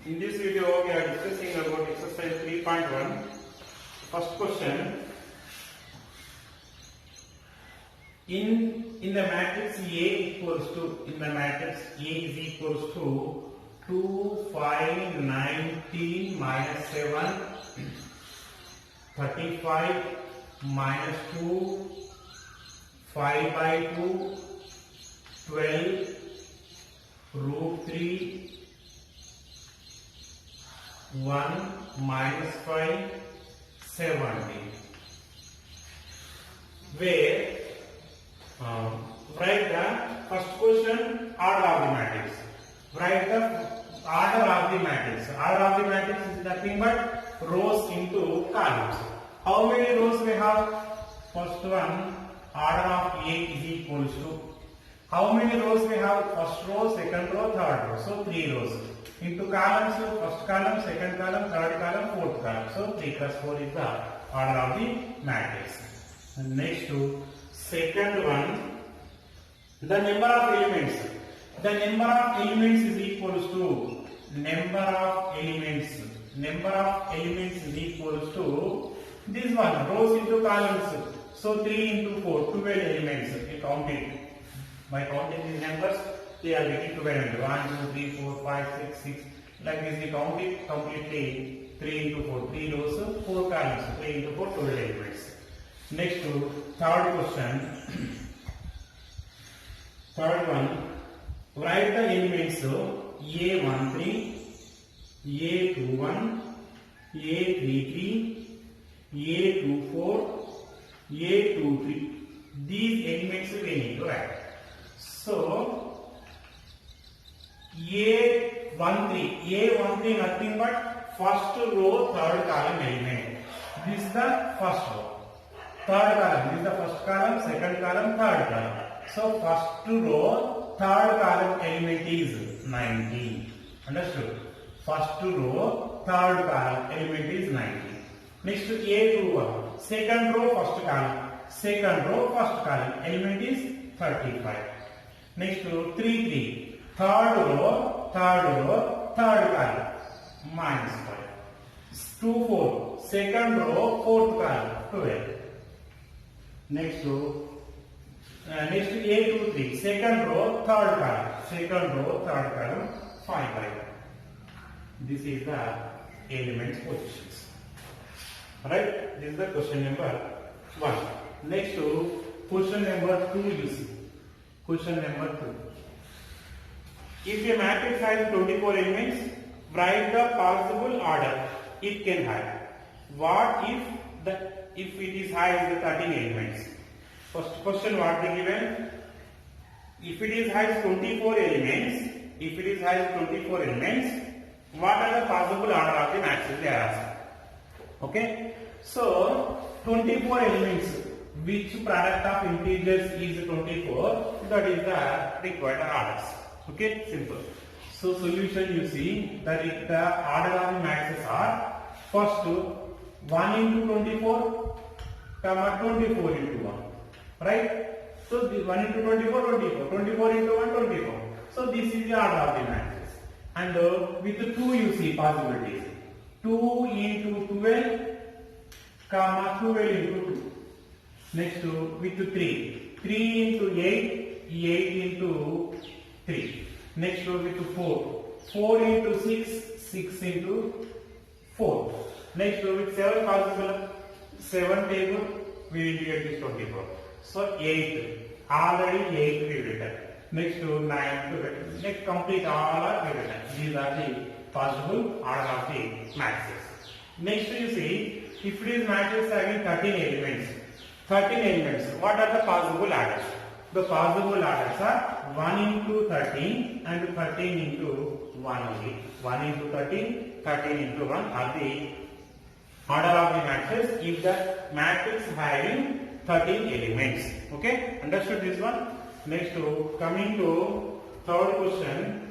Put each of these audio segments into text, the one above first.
In this video, we are discussing about exercise 3.1. First question. In the matrix A equals to, in the matrix A is equals to 2, 5, 19, minus 7, 35, minus 2, 5 by 2, 12, root 3, 1, minus 5, 70. Where write the first question order of the matrix. Write the order of the matrix. Order of the matrix is nothing but rows into columns. How many rows we have? First one, order of A is equals to. How many rows we have? First row, second row, third row. So 3 rows. Into columns, first column, second column, third column, fourth column. So 3 plus 4 is the order of the matrix. And next to second one, the number of elements. The number of elements is equals to number of elements. Number of elements is equals to this one, rows into columns. So 3 into 4, 12 elements. We count it. By counting these numbers, they are getting 12 elements. 1, 2, 3, 4, 5, 6, 6. Like this, we count it completely. 3 into 4, 3 rows, 4 columns. 3 into 4, 12 elements. Next to third question. Third one, write the elements A13, A21, A33, A24, A23. These elements we need to write. So A13 nothing but first row, third column element. This is the first row. Third column, this is the first column, second column, third column. So first row, third column element is 19. Understood? First row, third column element is 19. Next to A21, second row, first column. Second row, first column element is 35. Next to 33, third row, third column, minus 5. 24, second row, fourth column, 12. Next to A23, second row, third column, 5 by 1. This is the elements positions. Right? This is the question number 1. Next to question number 2 you see. Question number 2. If a matrix has 24 elements, write the possible order it can have. What if it is has the 13 elements? First question, what they given? If it is has 24 elements, what are the possible order of the matrix they are asking? Okay, so 24 elements, which product of integers is 24, that is the required orders. Okay, simple. So solution, you see that the order of the matrices are first 1 into 24, 24 into 1. Right? So the 1 into 24, 24, 24 into 1, 24. So this is the order of the matrix. And with the 2 you see possibilities. 2 into 12, 12 into 2. Next with 3. 3 into 8, 8 into 3. Next with 4. 4 into 6, 6 into 4. Next with 7 possible. 7 table, we will get this 24. So 8. Already 8 we written. Next to 9 to written. Next complete all are written. These are the possible order of the matrices. Next you see, if it is matrix having 13 elements, what are the possible orders? The possible orders are 1 into 13 and 13 into 1 only. 1 into 13, 13 into 1 are the order of the matrix if the matrix having 13 elements. Okay, understood this one? Next coming to third question.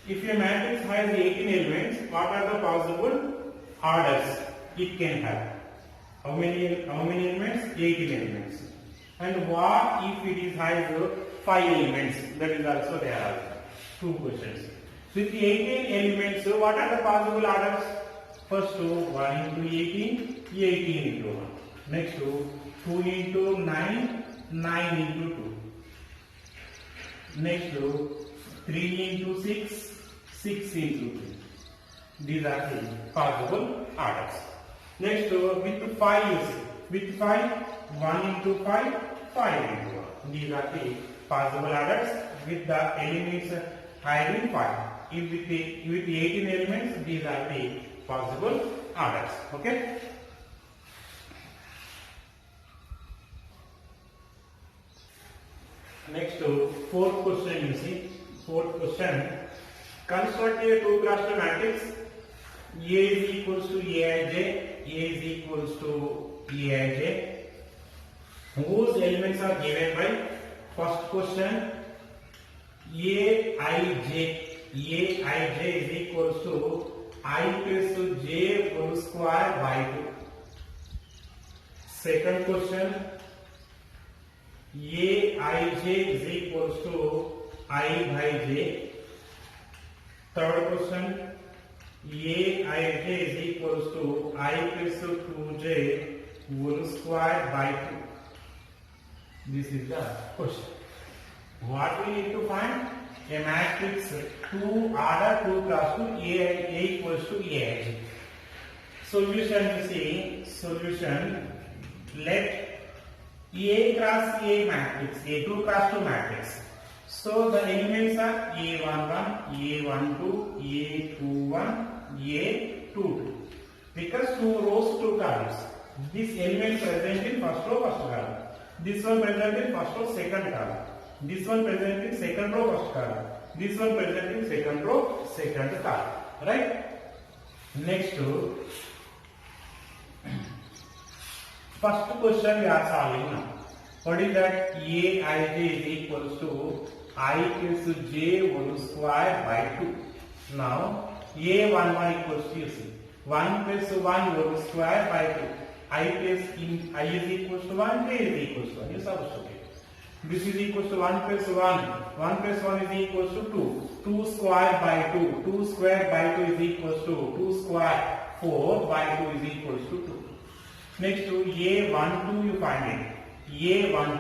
If a matrix has 18 elements, what are the possible orders it can have? How many elements? 18 elements. And what if it is has 5 elements? That is also there are 2 questions. With 18 elements, what are the possible orders? First to 1 into 18, 18 into 1. Next to 2 into 9, 9 into 2. Next to 3 into 6, 6 into 3. These are the possible orders. Next with 5 you see. With 5, 1 into 5, 5 into 1. These are the possible orders with the elements having 5. If with 18 elements, these are the possible orders. Okay. Next fourth question you see. Fourth question. Construct a 2x2 matrix. A is equals to Aij. A is equals to Aij. Whose elements are given by? First question. Aij. Aij is equals to I plus j whole square by 2. Second question. Aij is equals to I by j. Third question. Aij is equals to I plus 2j whole square by 2. This is the question. What we need to find? A matrix 2 order 2 cross 2 A equals to Aij. Solution you see. Solution. Let A cross A matrix, A2 cross 2 matrix. So the elements are A11, A12, A21, A22. Because 2 rows, 2 columns. This element present in first row, first column. This one present in first row, second column. This one present in second row, first column. This one present in second row, second column. Right? Next to first question we are solving now. What is that? Aij is equals to I plus j whole square by 2. Now A11 equals to you see 1 plus 1 whole square by 2. I plus in I is equals to 1, j is equals to 1. You supposed to get. This is equals to 1 plus 1. 1 plus 1 is equals to 2. 2 square by 2. 2 square by 2 is equals to 2 square 4 by 2 is equals to 2. Next to A12 you find it. A12.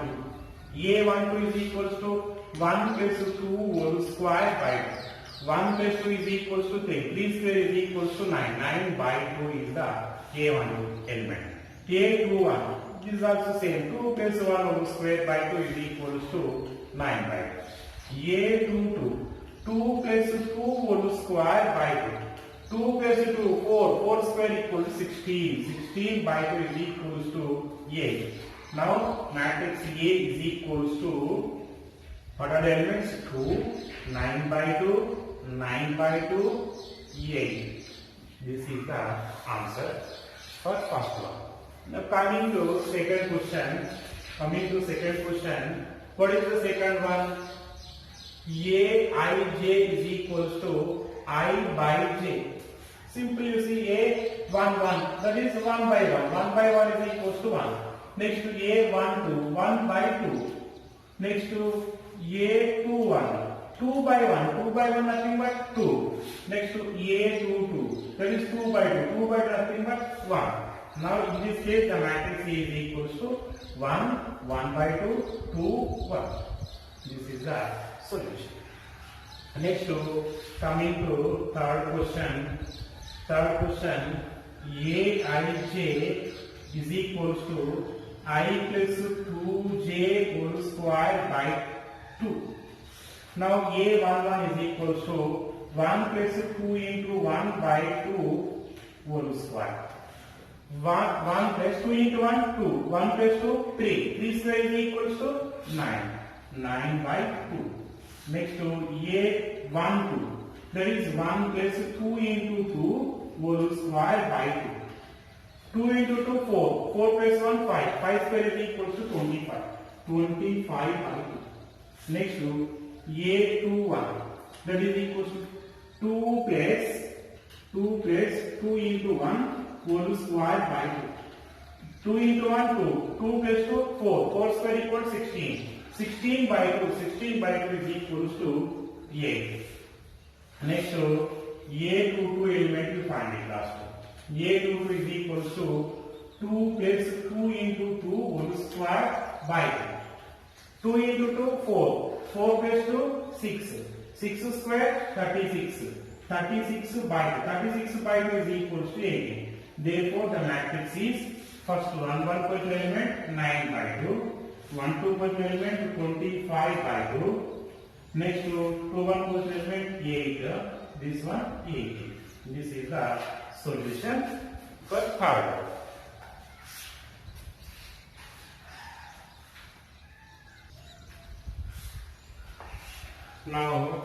A12 is equals to 1 plus 2 whole square by 2. 1 plus 2 is equals to 3. 3 square is equals to 9. 9 by 2 is the A12 element. A21. This is also same. 2 plus 1 whole square by 2 is equals to 9 by 2. A22. 2 plus 2 whole square by 2. 2 plus 2, 4. 4 square equals to 16. 16 by 2 is equals to 8. Now, matrix A is equals to, what are the elements? 2, 9 by 2, 9 by 2, 8. This is the answer for first one. Now, coming to second question. What is the second one? Aij is equals to I by j. Simply you see A 1 1, that is 1 by 1. 1 by 1 is equals to 1. Next to A12, 1 by 2. Next to A21, 2 by 1. 2 by 1 nothing but 2. Next to A22, that is 2 by 2. 2 by 2 nothing but 1. Now in this case the matrix is equals to 1, 1 by 2, 2, 1. This is the solution. Next to coming to third question. Aij is equals to I plus 2j whole square by 2. Now A11 is equals to 1 plus 2 into 1 by 2 whole square. 1 plus 2 into 1, 2. 1 plus 2, 3. 3 square is equals to 9. 9 by 2. Next to A12. That is 1 plus 2 into 2 whole square by 2. 2 into 2, 4. 4 plus 1, 5. 5 square is equals to 25. 25 by 2. Next to A21. That is equals to 2 plus 2 into 1 whole square by 2. 2 into 1, 2. 2 plus 2, 4. 4 square equals 16. 16 by 2. 16 by 2 is equals to 8. Next, A22 element you find it last. A22 is equals to 2 plus 2 into 2 whole square by 2. 2 into 2, 4. 4 plus 2, 6. 6 square, 36. 36 by 2. 36 by 2 is equals to 18. Therefore, the matrix is first 1 positive element 9 by 2. 1 2 positive element 25 by 2. Next to 2 1 positive element 8. This one 18. This is the solution for third. Now,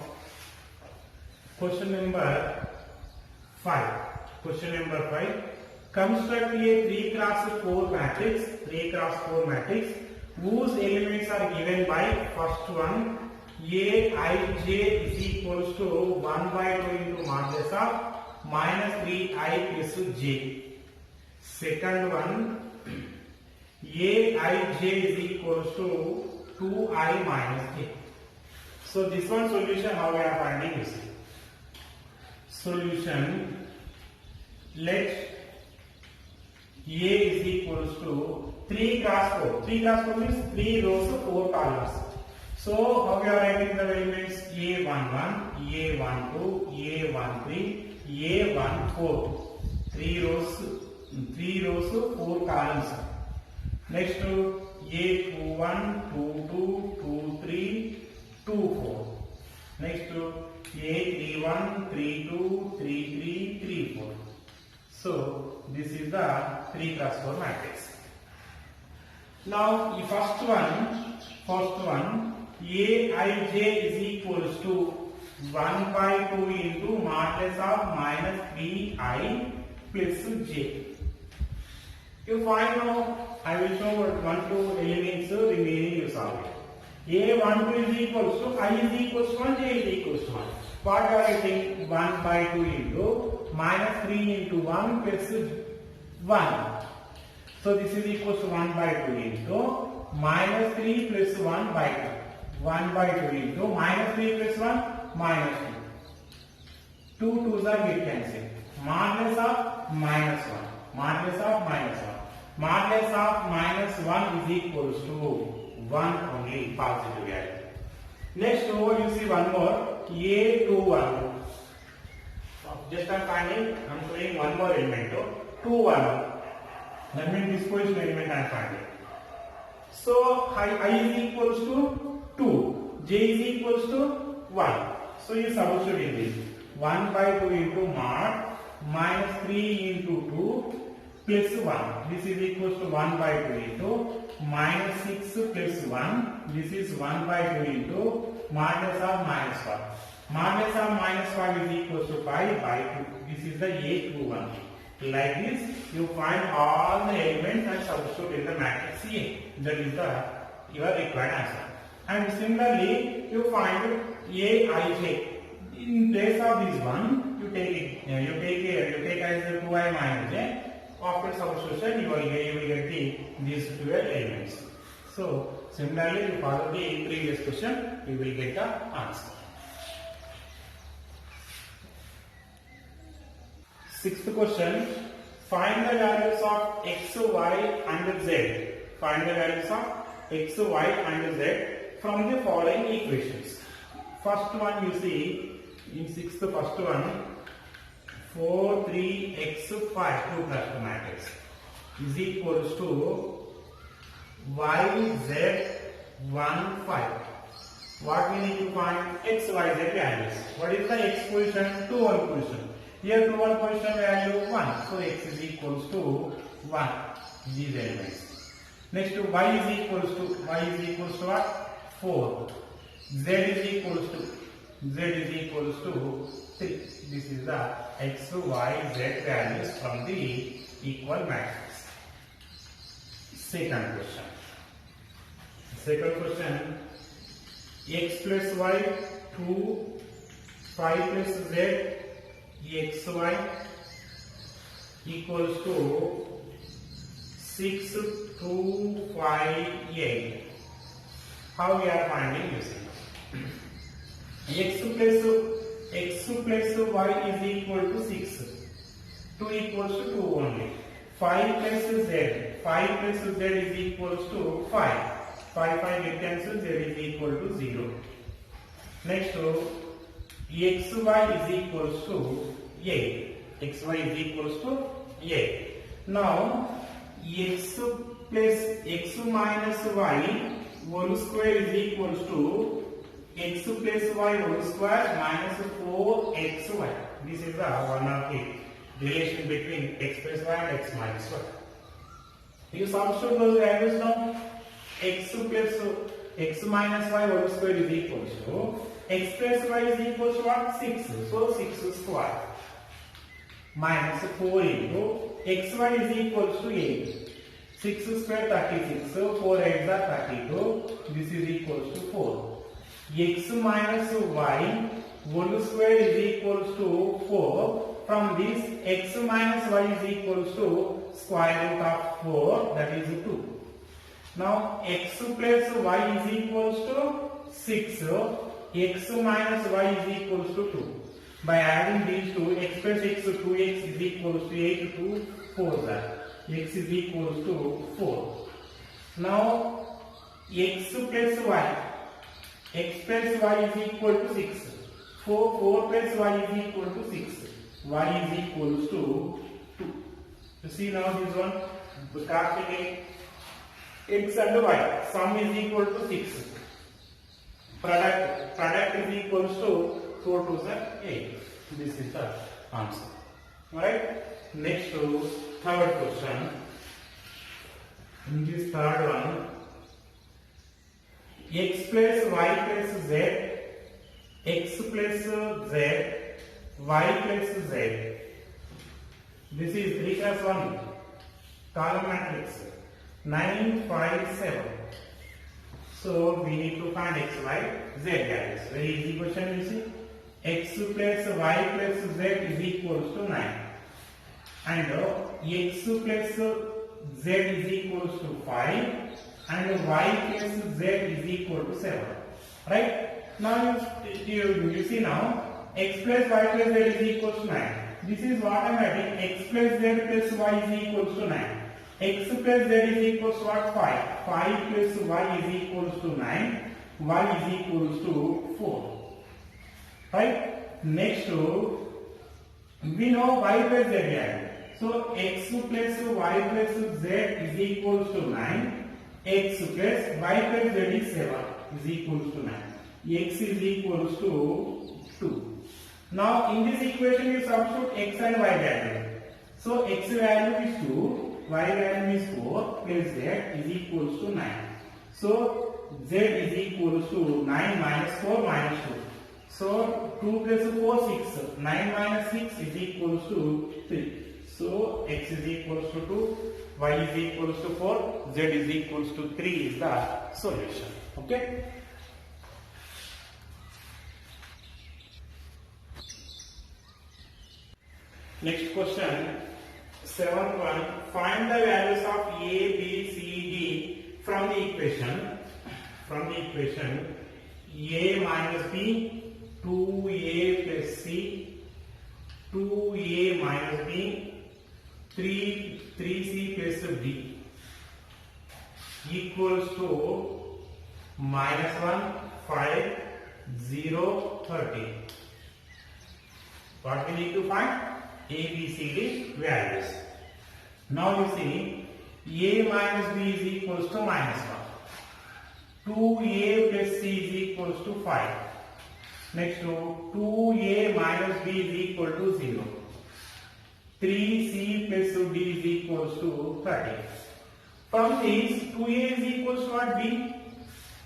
question number 5. Question number 5. Construct a 3 cross 4 matrix. 3 cross 4 matrix whose elements are given by first one Aij is equals to 1 by 2 into modulus of minus 3i plus j. Second one Aij is equals to 2i minus j. So this one solution how we are finding this solution. Let A is equals to 3 cross 4. 3 cross 4 means 3 rows 4 columns. So how we are writing the elements? A11, A12, A13, A14. 3 rows 4 columns. Next to A21, 22, 23, 24. Next to A31, 32, 33, 34. So this is the 3 cross 4 matrix. Now the first one Aij is equals to 1 by 2 into modulus of minus 3i plus j. You find now, I will show 1 2 elements remaining you solve it. A12 is equals to I is equals to 1, j is equals to 1. What are you saying? 1 by 2 into minus 3 into 1 plus 1. So this is equals to 1 by 2 into minus 3 plus 1 by 2. 1 by 2 into minus 3 plus 1 minus 2. 2 2s are get cancelled. Modulus of minus 1. Modulus of minus 1. Modulus of minus 1 is equals to 1 only positive value. Next over you see one more A21. Just I'm showing one more element 21. That means this position element I am finding. So I is equals to 2, j is equals to 1. So you substitute in this 1 by 2 into mod minus 3 into 2 plus 1. This is equals to 1 by 2 into minus 6 plus 1. This is 1 by 2 into modulus of minus 1. Modulus of minus 5 is equals to 5 by 2. This is the A21. Like this, you find all the elements and substitute in the matrix A. That is your required answer. And similarly, you find Aij. In place of this one, you take as 2i minus j. After substitution, you will get these 12 elements. So similarly, you follow the previous question, you will get the answer. Sixth question, find the values of x, y and z. Find the values of x, y and z from the following equations. First one you see, in sixth first one, 4, 3, x, 5, 2 plus 2 matrix is equals to y, z, 1, 5. What we need to find? X, y, z values. What is the x position? 2, 1 position. Here 2, 1 position value 1. So x is equals to 1. These elements. Next to y is equals to what? 4. Z is equals to 3. This is the x, y, z values from the equal matrix. Second question. X plus y 2, 5 plus z, xy equals to 6, 2, 5, 8. How we are finding this? X plus x plus y is equal to 6. 2 equals to 2 only. 5 plus z. 5 plus z is equals to 5. 5 get cancelled, z is equal to 0. Next, xy is equals to 8. xy is equals to 8. Now, x plus x minus y whole square is equals to x plus y whole square minus 4xy. This is the one of the relation between x plus y and x minus y. You substitute those values now. X plus x minus y whole square is equals to x plus y is equals to what? 6. So 6 square minus 4 into xy is equals to 8. 6 square 36. So 4 8s are 32. This is equals to 4. X minus y whole square is equals to 4. From this, x minus y is equals to square root of 4, that is 2. Now, x plus y is equals to 6. X minus y is equals to 2. By adding these two, x plus x, 2x is equals to 8, 2, 4 that. X is equals to 4. Now, x plus y. X plus y is equal to 6. 4 plus y is equal to 6. Y is equals to 2. You see now this one, casting x and y, sum is equal to 6. Product is equals to 4 to the 8. This is the answer. Alright, next to third question. In this third one, x plus y plus z, x plus z, y plus z. This is 3 plus 1 column matrix. 9, 5, 7. So we need to find x, y, z values. Very easy question, you see. X plus y plus z is equals to 9. And x plus z is equals to 5. And y plus z is equal to 7. Right? Now you see now. X plus y plus z is equals to 9. This is what I am writing. X plus z plus y is equals to 9. X plus z is equals to what? 5. 5 plus y is equals to 9. Y is equals to 4. Right? Next, we know y plus z value. So x plus y plus z is equals to 9. X plus y plus z is 7 is equals to 9. X is equals to 2. Now in this equation you substitute x and y value. So x value is 2, y value is 4 plus z is equals to 9. So z is equals to 9 minus 4 minus 2. So 2 plus 4 6. 9 minus 6 is equals to 3. So x is equals to 2, y is equals to 4, z is equals to 3 is the solution. Okay. Next question, 7th one. Find the values of a, b, c, d from the equation. From the equation, a minus b, 2a plus c, 2a minus b, 3c plus d equals to minus 1, 5, 0, 30. What we need to find? A, B, C, D values. Now you see, A minus B is equals to minus 1. 2A plus C is equals to 5. Next to 2A minus B is equal to 0. 3C plus D is equals to 30. From this, 2A is equals to what? B.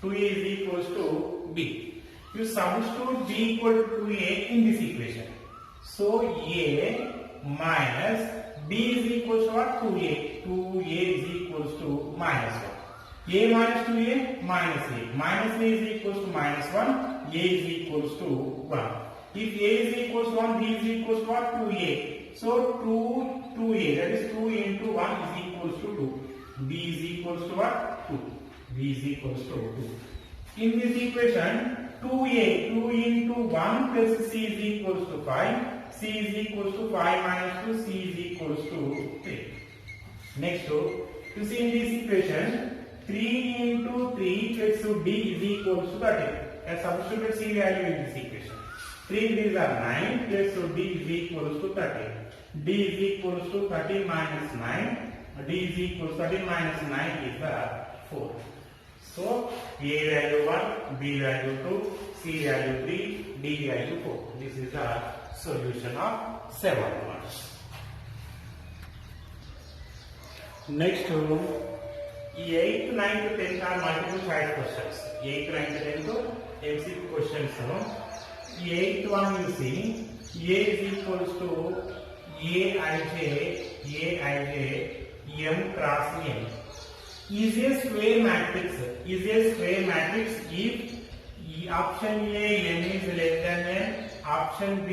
2A is equals to B. You substitute B equal to 2A in this equation. So A minus B is equals to what? 2A. 2A is equals to minus 1. A minus 2A minus A. Minus A is equals to minus 1. A is equals to 1. If A is equals to 1, B is equals to what? 2A. So 2A, that is 2 into 1 is equals to 2. B is equals to what? 2. B is equals to 2. In this equation, 2a, 2 into 1 plus c is equals to 5, c is equals to 5 minus 2, c is equals to 3. Next, you see in this equation, 3 into 3 plus d is equals to 30. I substitute c value in this equation. 3 3s are 9 plus d is equals to 30. D is equals to 30 minus 9. D is equals to 30 minus 9 is the 4. So, A value 1, B value 2, C value 3, D value 4. This is the solution of 7 ones. Next, 8th, 9th, 10th are multiple choice questions. 8th, 9th, 10th MCQ questions. 8th one you see, A is equals to Aij, M cross N. Is a square matrix. Is a square matrix if option A n is less than n, option B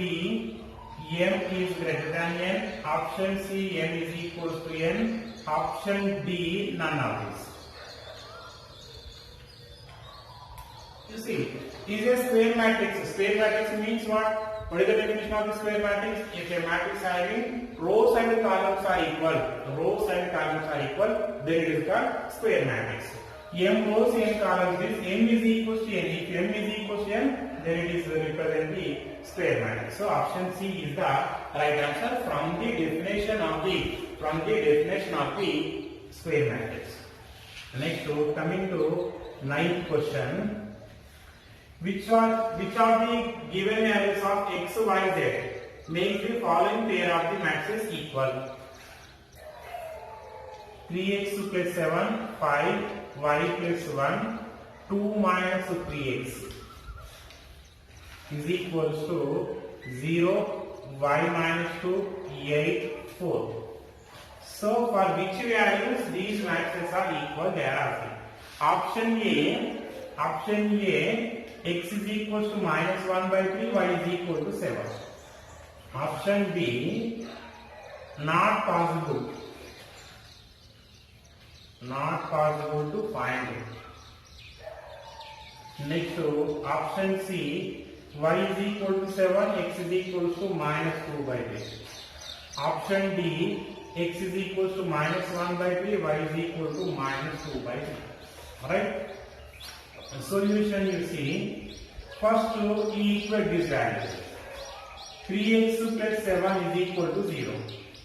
m is greater than n, option C m is equals to n, option D none of these. You see, is a square matrix. Square matrix means what? What is the definition of the square matrix? If a matrix having rows and columns are equal, then it is called square matrix. M rows, n columns is m is equals to n. If m is equals to n, then it is represent the square matrix. So option C is the right answer from the definition of the square matrix. Next, coming to 9th question. Which of the given values of x, y, z makes the following pair of the matrices equal? 3x plus 7, 5, y plus 1, 2 minus 3x is equals to 0, y minus 2, 8, 4. So for which values these matrices are equal, they are asking. Option A, x is equals to minus 1 by 3, y is equal to 7. Option B, not possible to find it. Next, option C, y is equal to 7, x is equals to minus 2 by 3. Option D, x is equals to minus 1 by 3, y is equal to minus 2 by 3. Alright? Solution you see, first to equate this value. 3x plus 7 is equal to 0.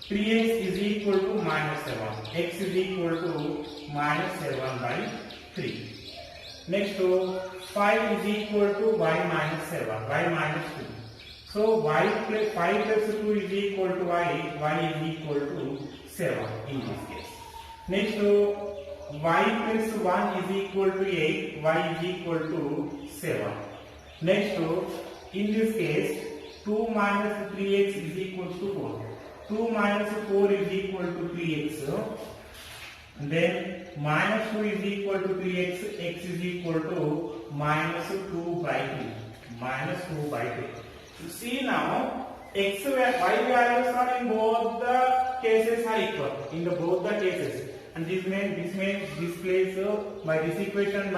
3x is equal to minus 7. X is equal to minus 7 by 3. Next to 5 is equal to y minus 7, y minus 2. So y plus 5 plus 2 is equal to y is equal to 7 in this case. Next to y plus 1 is equal to 8, y is equal to 7. Next to, in this case, 2 minus 3x is equal to 4. 2 minus 4 is equal to 3x. Then minus 2 is equal to 3x, x is equal to minus 2 by 3. Minus 2 by 3. You see now, x, y values are in both the cases are equal. In the both the cases. And this means place by this equation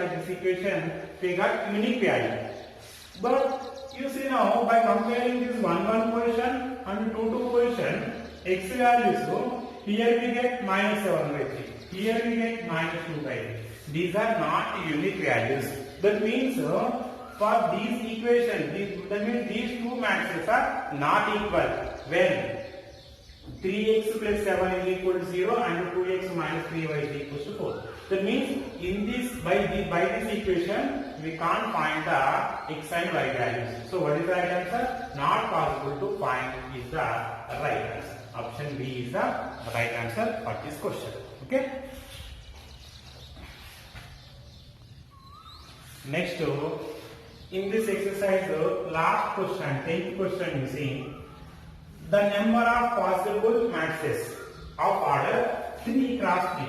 we got unique value. But you see now by comparing this 1 position and 2 position, x values, here we get minus 7 by 3. Here we get minus 2 by 3. These are not unique values. That means for these equations, that means these two matrices are not equal when 3x plus 7 is equal to 0 and 2x minus 3y is equal to 4. That means in this by this equation we can't find the x and y values. So what is the right answer? Not possible to find is the right answer. Option B is the right answer for this question. Okay. Next, in this exercise, last question, 10th question, you see the number of possible matrices of order 3 cross 3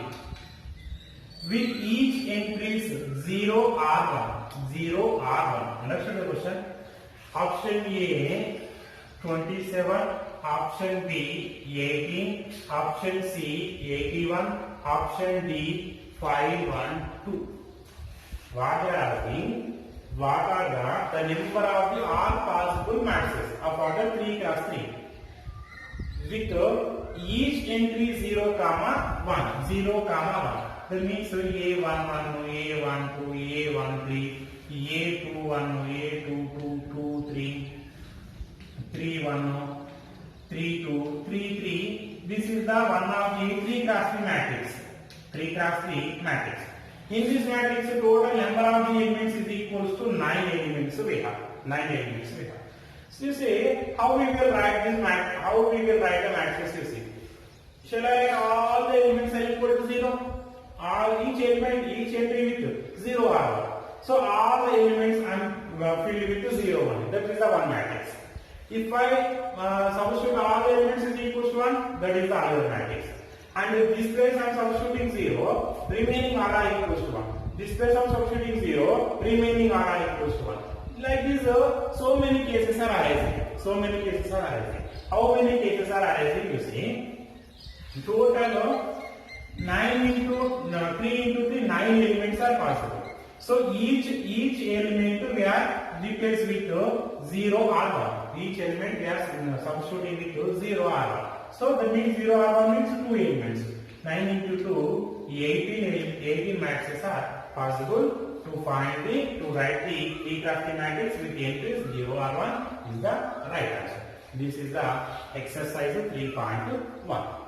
with each entries 0 or 1. 0 or 1. Understand the question? Option A 27, option B 18, option C 81, option D 5, 1, 2. What they are asking? what are the number of the all possible matrices of order 3 cross 3 with each entry 0 comma 1 0 comma 1. That means A11 A12 A13 A21 A22 23 31 32 33. This is the one of the 3 cross 3 matrix. 3 cross 3 matrix. In this matrix, the total number of the elements is equals to 9 elements we have. 9 elements we have. So you say, how we will write this matrix? How we will write the matrix? You see, shall I write all the elements are equal to 0? All each element, each entry with 0 are. So all the elements I am filled with 0 only. That is the one matrix. If I substitute all the elements is equal to 1, that is the other matrix. And in this place I am substituting 0, remaining r are equals to 1. This place I am substituting 0, remaining r are equals to 1. Like this, so many cases are arising. So many cases are arising. How many cases are arising? You see, total 9 into 3 into 3, 9 elements are possible. So each element we are replaced with 0 or 1. Each element we are substituting with 0 or 1. So that means 0 or 1 means 2 elements. 9 into 2, 18 matrices are possible. To write the 3 cross 3 matrix with the entries 0 or 1 is the right answer. This is the exercise 3.1.